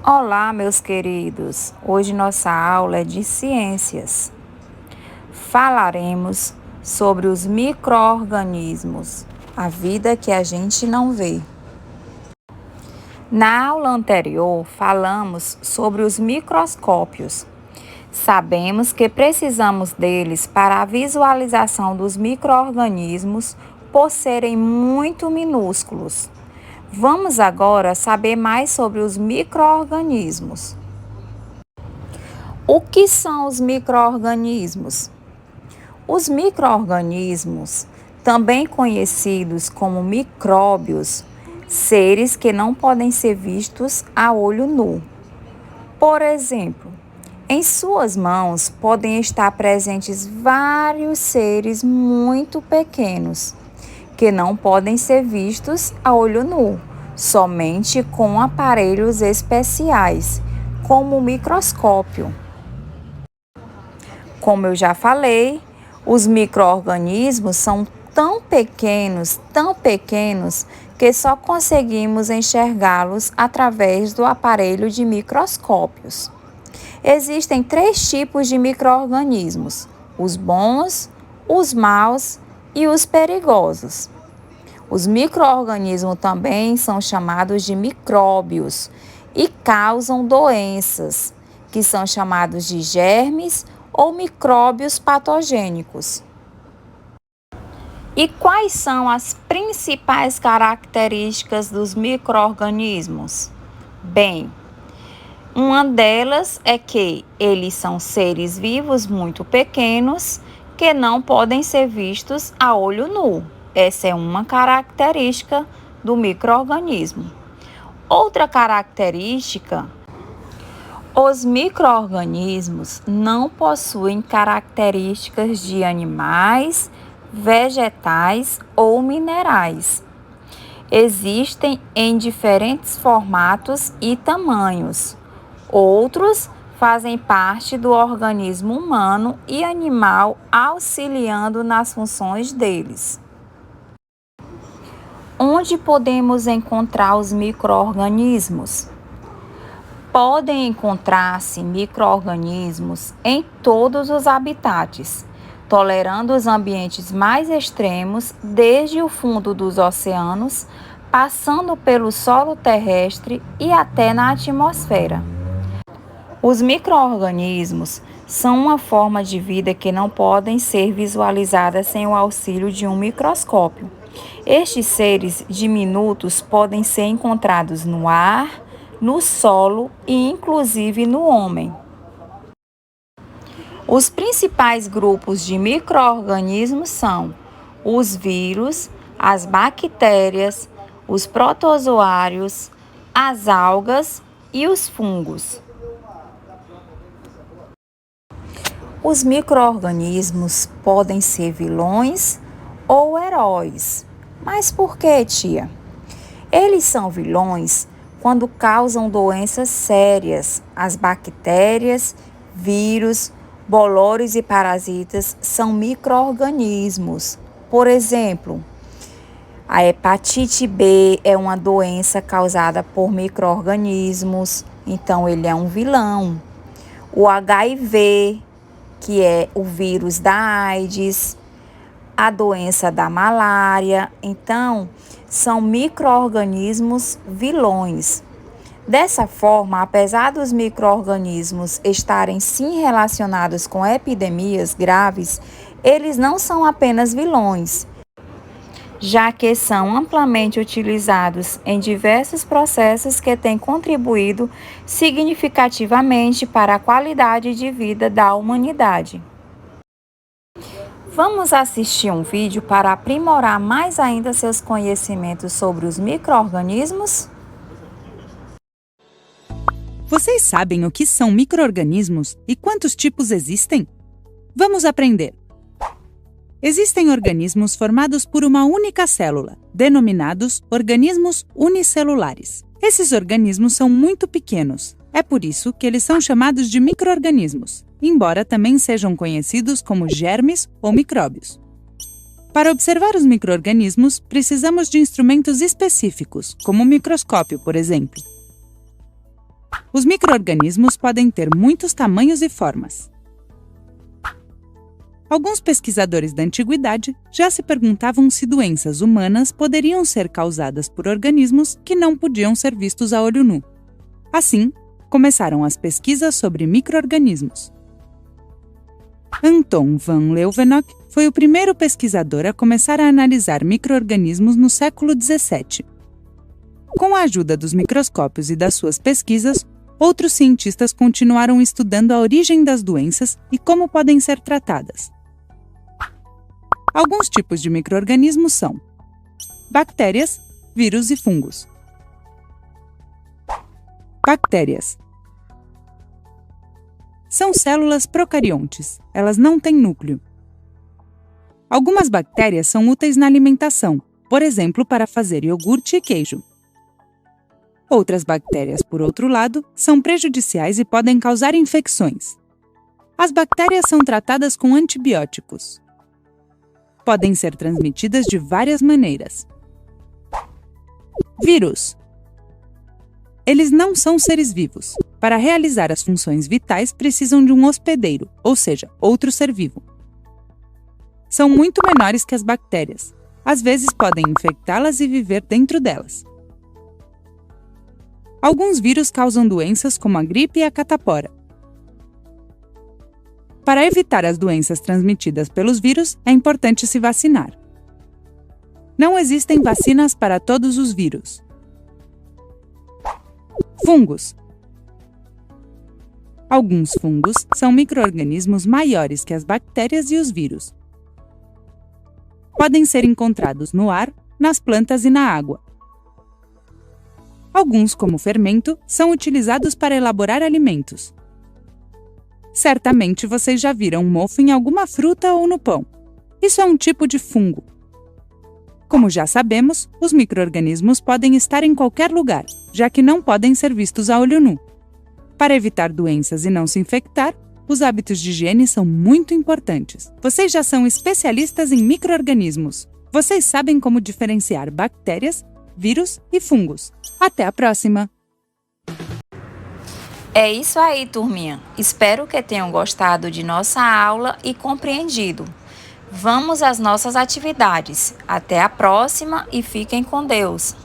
Olá, meus queridos! Hoje nossa aula é de ciências. Falaremos sobre os micro-organismos, a vida que a gente não vê. Na aula anterior, falamos sobre os microscópios. Sabemos que precisamos deles para a visualização dos micro-organismos por serem muito minúsculos. Vamos agora saber mais sobre os micro-organismos. O que são os micro-organismos? Os micro-organismos, também conhecidos como micróbios, seres que não podem ser vistos a olho nu. Por exemplo, em suas mãos podem estar presentes vários seres muito pequenos, que não podem ser vistos a olho nu, somente com aparelhos especiais, como o microscópio. Como eu já falei, os micro-organismos são tão pequenos, que só conseguimos enxergá-los através do aparelho de microscópios. Existem 3 tipos de micro-organismos: os bons, os maus e os perigosos. Os micro-organismos também são chamados de micróbios e causam doenças, que são chamados de germes ou micróbios patogênicos. E quais são as principais características dos micro-organismos? Bem, uma delas é que eles são seres vivos muito pequenos que não podem ser vistos a olho nu. Essa é uma característica do micro-organismo. Outra característica: os micro-organismos não possuem características de animais, vegetais ou minerais. Existem em diferentes formatos e tamanhos. Outros fazem parte do organismo humano e animal, auxiliando nas funções deles. Onde podemos encontrar os micro-organismos? Podem encontrar-se micro-organismos em todos os habitats, tolerando os ambientes mais extremos, desde o fundo dos oceanos, passando pelo solo terrestre e até na atmosfera. Os micro-organismos são uma forma de vida que não podem ser visualizadas sem o auxílio de um microscópio. Estes seres diminutos podem ser encontrados no ar, no solo e inclusive no homem. Os principais grupos de micro-organismos são os vírus, as bactérias, os protozoários, as algas e os fungos. Os micro-organismos podem ser vilões ou heróis. Mas por que, tia? Eles são vilões quando causam doenças sérias. As bactérias, vírus, bolores e parasitas são micro-organismos. Por exemplo, a hepatite B é uma doença causada por micro-organismos, então ele é um vilão. O HIV, que é o vírus da AIDS, a doença da malária, então são micro-organismos vilões. Dessa forma, apesar dos micro-organismos estarem sim relacionados com epidemias graves, eles não são apenas vilões, já que são amplamente utilizados em diversos processos que têm contribuído significativamente para a qualidade de vida da humanidade. Vamos assistir um vídeo para aprimorar mais ainda seus conhecimentos sobre os micro-organismos? Vocês sabem o que são micro-organismos e quantos tipos existem? Vamos aprender! Existem organismos formados por uma única célula, denominados organismos unicelulares. Esses organismos são muito pequenos. É por isso que eles são chamados de micro-organismos, embora também sejam conhecidos como germes ou micróbios. Para observar os micro-organismos, precisamos de instrumentos específicos, como o microscópio, por exemplo. Os micro-organismos podem ter muitos tamanhos e formas. Alguns pesquisadores da antiguidade já se perguntavam se doenças humanas poderiam ser causadas por organismos que não podiam ser vistos a olho nu. Assim, começaram as pesquisas sobre micro-organismos. Anton van Leeuwenhoek foi o primeiro pesquisador a começar a analisar micro-organismos no século XVII. Com a ajuda dos microscópios e das suas pesquisas, outros cientistas continuaram estudando a origem das doenças e como podem ser tratadas. Alguns tipos de micro-organismos são bactérias, vírus e fungos. Bactérias são células procariontes. Elas não têm núcleo. Algumas bactérias são úteis na alimentação, por exemplo, para fazer iogurte e queijo. Outras bactérias, por outro lado, são prejudiciais e podem causar infecções. As bactérias são tratadas com antibióticos. Podem ser transmitidas de várias maneiras. Vírus. Eles não são seres vivos. Para realizar as funções vitais, precisam de um hospedeiro, ou seja, outro ser vivo. São muito menores que as bactérias. Às vezes podem infectá-las e viver dentro delas. Alguns vírus causam doenças como a gripe e a catapora. Para evitar as doenças transmitidas pelos vírus, é importante se vacinar. Não existem vacinas para todos os vírus. Fungos. Alguns fungos são micro-organismos maiores que as bactérias e os vírus. Podem ser encontrados no ar, nas plantas e na água. Alguns, como fermento, são utilizados para elaborar alimentos. Certamente vocês já viram um mofo em alguma fruta ou no pão. Isso é um tipo de fungo. Como já sabemos, os micro-organismos podem estar em qualquer lugar, já que não podem ser vistos a olho nu. Para evitar doenças e não se infectar, os hábitos de higiene são muito importantes. Vocês já são especialistas em micro-organismos. Vocês sabem como diferenciar bactérias, vírus e fungos. Até a próxima! É isso aí, turminha. Espero que tenham gostado de nossa aula e compreendido. Vamos às nossas atividades. Até a próxima e fiquem com Deus.